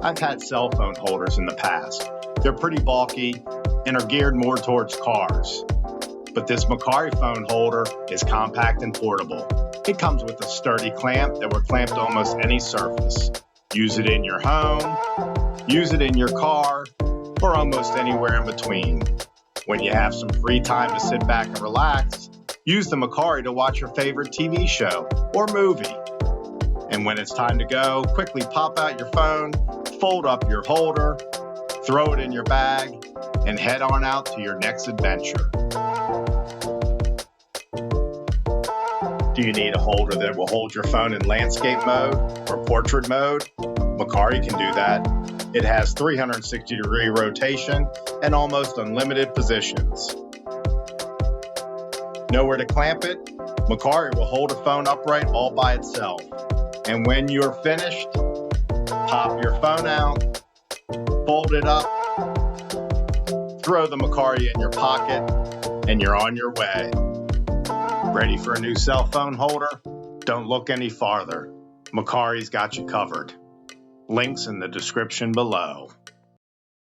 I've had cell phone holders in the past. They're pretty bulky and are geared more towards cars. But this MiiKare phone holder is compact and portable. It comes with a sturdy clamp that will clamp to almost any surface. Use it in your home, use it in your car, or almost anywhere in between. When you have some free time to sit back and relax, use the MiiKare to watch your favorite TV show or movie. And when it's time to go, quickly pop out your phone, fold up your holder, throw it in your bag, and head on out to your next adventure. Do you need a holder that will hold your phone in landscape mode or portrait mode? MiiKare can do that. It has 360-degree rotation and almost unlimited positions. Know where to clamp it? MiiKare will hold a phone upright all by itself. And when you're finished, pop your phone out, fold it up, throw the MiiKare in your pocket, and you're on your way. Ready for a new cell phone holder? Don't look any farther. MiiKare's got you covered. Links in the description below.